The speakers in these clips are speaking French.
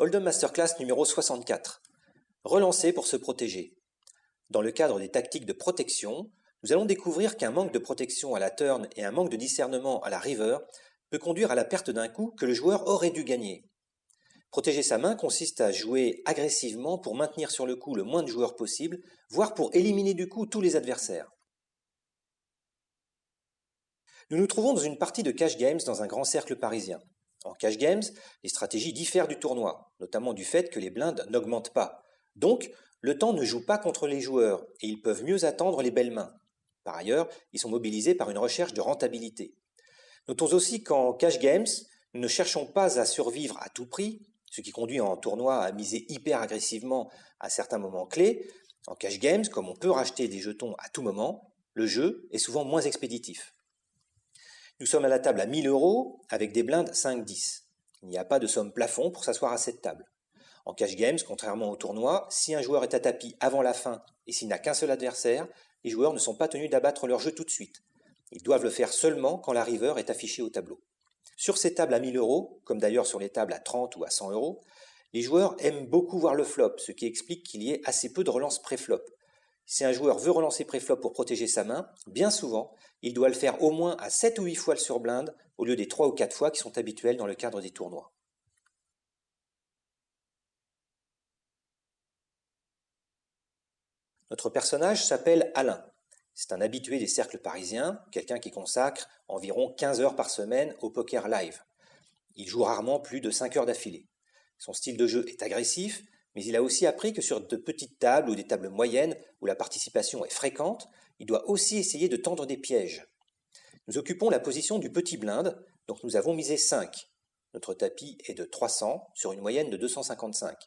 Hold'em Masterclass numéro 64. Relancer pour se protéger. Dans le cadre des tactiques de protection, nous allons découvrir qu'un manque de protection à la turn et un manque de discernement à la river peut conduire à la perte d'un coup que le joueur aurait dû gagner. Protéger sa main consiste à jouer agressivement pour maintenir sur le coup le moins de joueurs possible, voire pour éliminer du coup tous les adversaires. Nous nous trouvons dans une partie de cash games dans un grand cercle parisien. En cash games, les stratégies diffèrent du tournoi, notamment du fait que les blindes n'augmentent pas. Donc, le temps ne joue pas contre les joueurs et ils peuvent mieux attendre les belles mains. Par ailleurs, ils sont mobilisés par une recherche de rentabilité. Notons aussi qu'en cash games, nous ne cherchons pas à survivre à tout prix, ce qui conduit en tournoi à miser hyper agressivement à certains moments clés. En cash games, comme on peut racheter des jetons à tout moment, le jeu est souvent moins expéditif. Nous sommes à la table à 1000 € avec des blindes 5-10. Il n'y a pas de somme plafond pour s'asseoir à cette table. En cash games, contrairement au tournoi, si un joueur est à tapis avant la fin et s'il n'a qu'un seul adversaire, les joueurs ne sont pas tenus d'abattre leur jeu tout de suite. Ils doivent le faire seulement quand la river est affichée au tableau. Sur ces tables à 1000 €, comme d'ailleurs sur les tables à 30 ou à 100 €, les joueurs aiment beaucoup voir le flop, ce qui explique qu'il y ait assez peu de relances pré-flop. Si un joueur veut relancer pré-flop pour protéger sa main, bien souvent, il doit le faire au moins à 7 ou 8 fois le surblind, au lieu des 3 ou 4 fois qui sont habituels dans le cadre des tournois. Notre personnage s'appelle Alain. C'est un habitué des cercles parisiens, quelqu'un qui consacre environ 15 heures par semaine au poker live. Il joue rarement plus de 5 heures d'affilée. Son style de jeu est agressif, mais il a aussi appris que sur de petites tables ou des tables moyennes où la participation est fréquente, il doit aussi essayer de tendre des pièges. Nous occupons la position du petit blind, donc nous avons misé 5. Notre tapis est de 300 sur une moyenne de 255.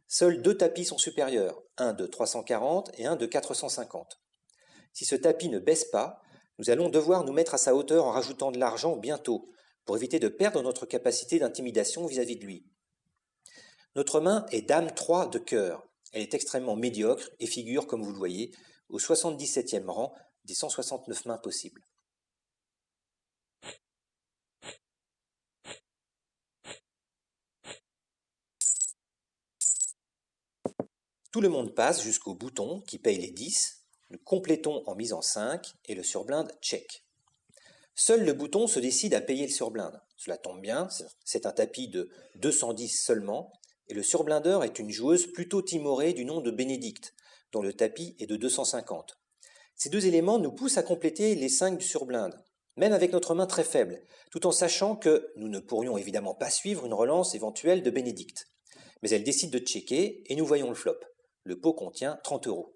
Seuls 2 tapis sont supérieurs, un de 340 et un de 450. Si ce tapis ne baisse pas, nous allons devoir nous mettre à sa hauteur en rajoutant de l'argent bientôt, pour éviter de perdre notre capacité d'intimidation vis-à-vis de lui. Notre main est dame 3 de cœur. Elle est extrêmement médiocre et figure, comme vous le voyez, au 77e rang des 169 mains possibles. Tout le monde passe jusqu'au bouton qui paye les 10, nous complétons en misant 5 et le surblind check. Seul le bouton se décide à payer le surblind. Cela tombe bien, c'est un tapis de 210 seulement, et le surblindeur est une joueuse plutôt timorée du nom de Bénédicte, dont le tapis est de 250. Ces deux éléments nous poussent à compléter les 5 du surblind, même avec notre main très faible, tout en sachant que nous ne pourrions évidemment pas suivre une relance éventuelle de Bénédicte. Mais elle décide de checker et nous voyons le flop. Le pot contient 30 €.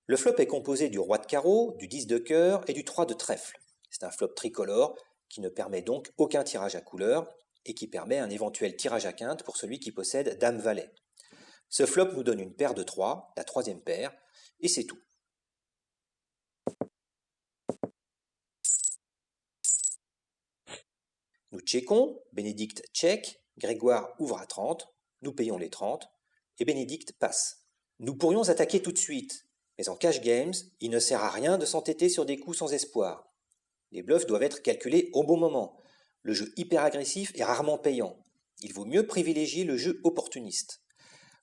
Le flop est composé du roi de carreau, du 10 de cœur et du 3 de trèfle. C'est un flop tricolore qui ne permet donc aucun tirage à couleur et qui permet un éventuel tirage à quinte pour celui qui possède dame-valet. Ce flop nous donne une paire de 3, la troisième paire, et c'est tout. Nous checkons, Bénédicte check, Grégoire ouvre à 30, nous payons les 30, et Bénédicte passe. Nous pourrions attaquer tout de suite, mais en cash games, il ne sert à rien de s'entêter sur des coups sans espoir. Les bluffs doivent être calculés au bon moment. Le jeu hyper agressif est rarement payant. Il vaut mieux privilégier le jeu opportuniste.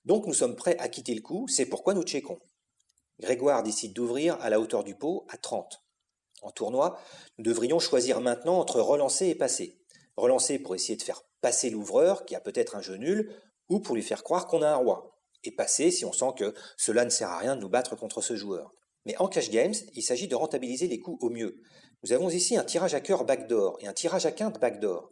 Donc nous sommes prêts à quitter le coup, c'est pourquoi nous checkons. Grégoire décide d'ouvrir à la hauteur du pot à 30. En tournoi, nous devrions choisir maintenant entre relancer et passer. Relancer pour essayer de faire passer l'ouvreur, qui a peut-être un jeu nul, ou pour lui faire croire qu'on a un roi. Et passer si on sent que cela ne sert à rien de nous battre contre ce joueur. Mais en cash games, il s'agit de rentabiliser les coups au mieux. Nous avons ici un tirage à cœur backdoor et un tirage à quinte backdoor.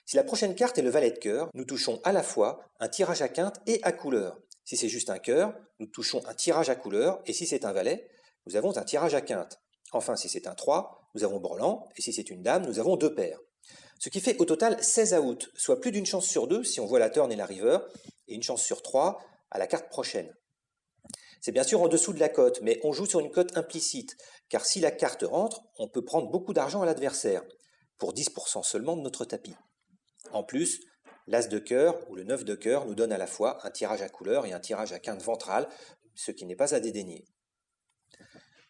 Si la prochaine carte est le valet de cœur, nous touchons à la fois un tirage à quinte et à couleur. Si c'est juste un cœur, nous touchons un tirage à couleur, et si c'est un valet, nous avons un tirage à quinte. Enfin, si c'est un 3, nous avons brelan, et si c'est une dame, nous avons 2 paires. Ce qui fait au total 16 outs, soit plus d'une chance sur 2 si on voit la turn et la river, et une chance sur 3 à la carte prochaine. C'est bien sûr en dessous de la cote, mais on joue sur une cote implicite, car si la carte rentre, on peut prendre beaucoup d'argent à l'adversaire, pour 10% seulement de notre tapis. En plus, l'as de cœur ou le 9 de cœur nous donne à la fois un tirage à couleur et un tirage à quinte ventrale, ce qui n'est pas à dédaigner.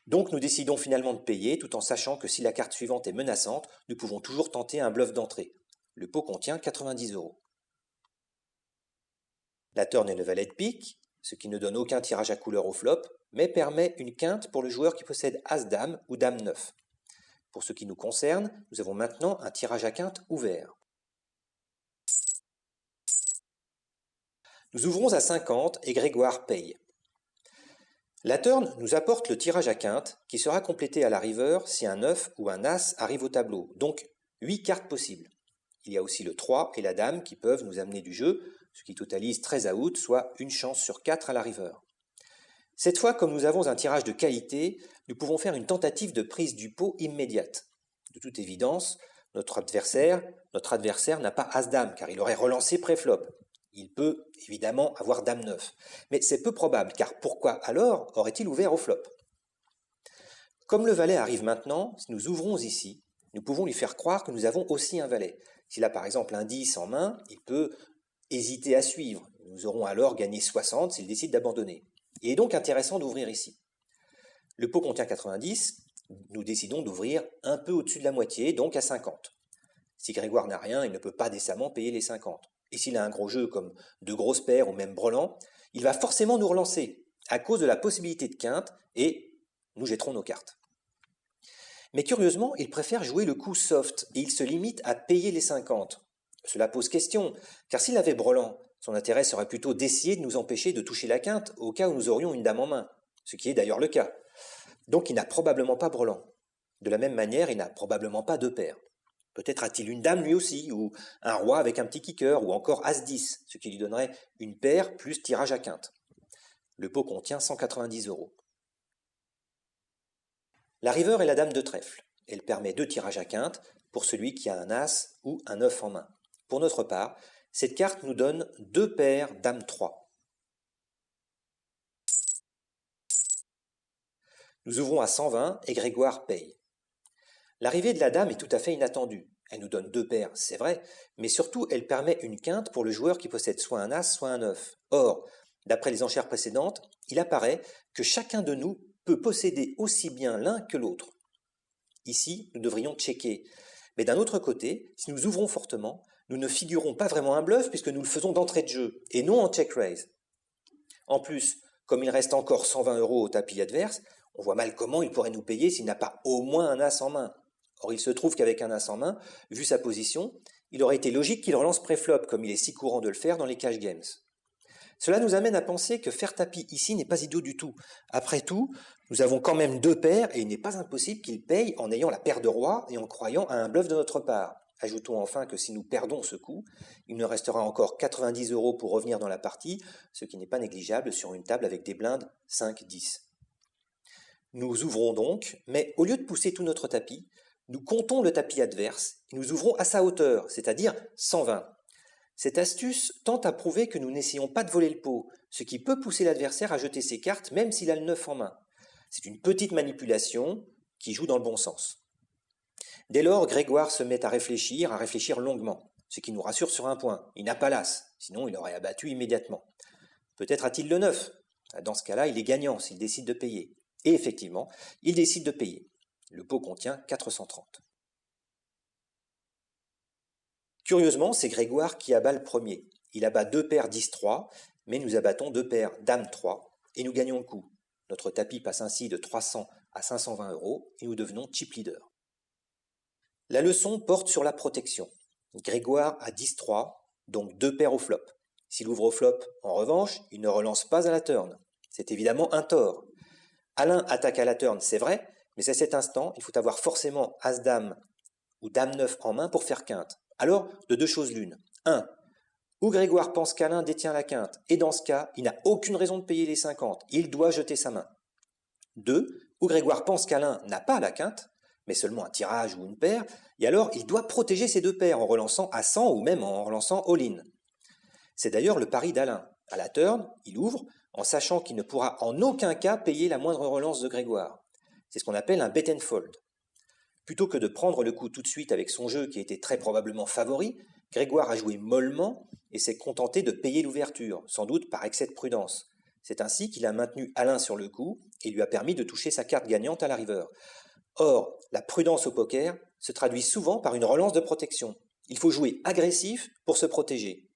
Donc nous décidons finalement de payer, tout en sachant que si la carte suivante est menaçante, nous pouvons toujours tenter un bluff d'entrée. Le pot contient 90 €. La turn est le valet de pique, ce qui ne donne aucun tirage à couleur au flop, mais permet une quinte pour le joueur qui possède As-Dame ou Dame-9. Pour ce qui nous concerne, nous avons maintenant un tirage à quinte ouvert. Nous ouvrons à 50 et Grégoire paye. La turn nous apporte le tirage à quinte qui sera complété à la river si un 9 ou un As arrive au tableau, donc 8 cartes possibles. Il y a aussi le 3 et la Dame qui peuvent nous amener du jeu, ce qui totalise 13 outs, soit une chance sur 4 à la river. Cette fois, comme nous avons un tirage de qualité, nous pouvons faire une tentative de prise du pot immédiate. De toute évidence, notre adversaire n'a pas As-Dame, car il aurait relancé pré-flop. Il peut évidemment avoir Dame-9, mais c'est peu probable, car pourquoi alors aurait-il ouvert au flop? Comme le valet arrive maintenant, si nous ouvrons ici, nous pouvons lui faire croire que nous avons aussi un valet. S'il a par exemple un 10 en main, il peut hésiter à suivre. Nous aurons alors gagné 60 s'il décide d'abandonner. Il est donc intéressant d'ouvrir ici. Le pot contient 90, nous décidons d'ouvrir un peu au-dessus de la moitié, donc à 50. Si Grégoire n'a rien, il ne peut pas décemment payer les 50. Et s'il a un gros jeu comme de grosses paires ou même brelan, il va forcément nous relancer, à cause de la possibilité de quinte, et nous jetterons nos cartes. Mais curieusement, il préfère jouer le coup soft, et il se limite à payer les 50. Cela pose question, car s'il avait brelan, son intérêt serait plutôt d'essayer de nous empêcher de toucher la quinte au cas où nous aurions une dame en main, ce qui est d'ailleurs le cas. Donc il n'a probablement pas brelan. De la même manière, il n'a probablement pas deux paires. Peut-être a-t-il une dame lui aussi, ou un roi avec un petit kicker, ou encore As-10, ce qui lui donnerait une paire plus tirage à quinte. Le pot contient 190 €. La river est la dame de trèfle. Elle permet 2 tirages à quinte pour celui qui a un As ou un 9 en main. Pour notre part, cette carte nous donne 2 paires dame 3. Nous ouvrons à 120 et Grégoire paye. L'arrivée de la dame est tout à fait inattendue. Elle nous donne 2 paires, c'est vrai, mais surtout elle permet une quinte pour le joueur qui possède soit un As, soit un 9. Or, d'après les enchères précédentes, il apparaît que chacun de nous peut posséder aussi bien l'un que l'autre. Ici, nous devrions checker. Mais d'un autre côté, si nous ouvrons fortement, nous ne figurons pas vraiment un bluff puisque nous le faisons d'entrée de jeu et non en check raise. En plus, comme il reste encore 120 € au tapis adverse, on voit mal comment il pourrait nous payer s'il n'a pas au moins un As en main. Or, il se trouve qu'avec un As en main, vu sa position, il aurait été logique qu'il relance pré-flop comme il est si courant de le faire dans les cash games. Cela nous amène à penser que faire tapis ici n'est pas idiot du tout. Après tout, nous avons quand même 2 paires et il n'est pas impossible qu'il paye en ayant la paire de roi et en croyant à un bluff de notre part. Ajoutons enfin que si nous perdons ce coup, il nous restera encore 90 € pour revenir dans la partie, ce qui n'est pas négligeable sur une table avec des blindes 5-10. Nous ouvrons donc, mais au lieu de pousser tout notre tapis, nous comptons le tapis adverse et nous ouvrons à sa hauteur, c'est-à-dire 120. Cette astuce tente à prouver que nous n'essayons pas de voler le pot, ce qui peut pousser l'adversaire à jeter ses cartes même s'il a le 9 en main. C'est une petite manipulation qui joue dans le bon sens. Dès lors, Grégoire se met à réfléchir longuement, ce qui nous rassure sur un point, il n'a pas l'As, sinon il aurait abattu immédiatement. Peut-être a-t-il le 9, dans ce cas-là il est gagnant s'il décide de payer. Et effectivement, il décide de payer. Le pot contient 430. Curieusement, c'est Grégoire qui abat le premier. Il abat 2 paires 10-3, mais nous abattons 2 paires Dame-3 et nous gagnons le coup. Notre tapis passe ainsi de 300 à 520 € et nous devenons chip leader. La leçon porte sur la protection. Grégoire a 10-3, donc 2 paires au flop. S'il ouvre au flop, en revanche, il ne relance pas à la turn. C'est évidemment un tort. Alain attaque à la turn, c'est vrai, mais à cet instant, il faut avoir forcément As-Dame ou Dame-9 en main pour faire quinte. Alors, de 2 choses l'une. 1. Ou Grégoire pense qu'Alain détient la quinte, et dans ce cas, il n'a aucune raison de payer les 50, il doit jeter sa main. 2. Ou Grégoire pense qu'Alain n'a pas la quinte, mais seulement un tirage ou une paire, et alors il doit protéger ses 2 paires en relançant à 100 ou même en relançant all-in. C'est d'ailleurs le pari d'Alain. À la turn, il ouvre, en sachant qu'il ne pourra en aucun cas payer la moindre relance de Grégoire. C'est ce qu'on appelle un bet and fold. Plutôt que de prendre le coup tout de suite avec son jeu qui était très probablement favori, Grégoire a joué mollement et s'est contenté de payer l'ouverture, sans doute par excès de prudence. C'est ainsi qu'il a maintenu Alain sur le coup et lui a permis de toucher sa carte gagnante à la river. Or, la prudence au poker se traduit souvent par une relance de protection. Il faut jouer agressif pour se protéger.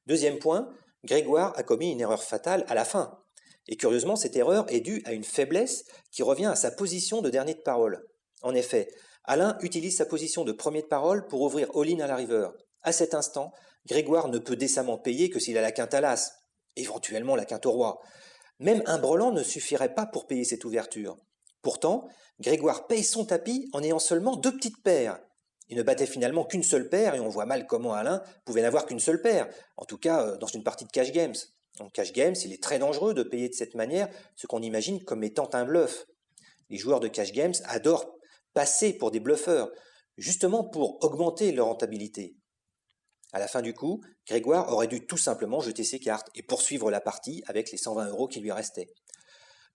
Deuxième point, Grégoire a commis une erreur fatale à la fin. Et curieusement, cette erreur est due à une faiblesse qui revient à sa position de dernier de parole. En effet, Alain utilise sa position de premier de parole pour ouvrir all-in à la river. À cet instant, Grégoire ne peut décemment payer que s'il a la quinte à l'as, éventuellement la quinte au roi. Même un brelan ne suffirait pas pour payer cette ouverture. Pourtant, Grégoire paye son tapis en ayant seulement 2 petites paires. Il ne battait finalement qu'une seule paire et on voit mal comment Alain pouvait n'avoir qu'une seule paire, en tout cas dans une partie de cash games. En cash games, il est très dangereux de payer de cette manière ce qu'on imagine comme étant un bluff. Les joueurs de cash games adorent passer pour des bluffeurs, justement pour augmenter leur rentabilité. À la fin du coup, Grégoire aurait dû tout simplement jeter ses cartes et poursuivre la partie avec les 120 € qui lui restaient.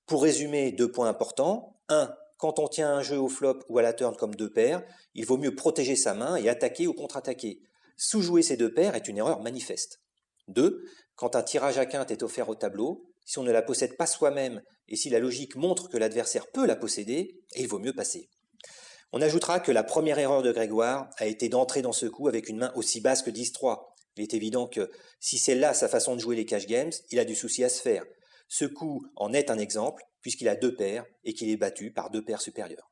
Pour résumer, 2 points importants. 1. Quand on tient un jeu au flop ou à la turn comme 2 paires, il vaut mieux protéger sa main et attaquer ou contre-attaquer. Sous-jouer ces 2 paires est une erreur manifeste. 2. Quand un tirage à quinte est offert au tableau, si on ne la possède pas soi-même et si la logique montre que l'adversaire peut la posséder, il vaut mieux passer. On ajoutera que la première erreur de Grégoire a été d'entrer dans ce coup avec une main aussi basse que 10-3. Il est évident que si c'est là sa façon de jouer les cash games, il a du souci à se faire. Ce coup en est un exemple, puisqu'il a 2 paires et qu'il est battu par 2 paires supérieures.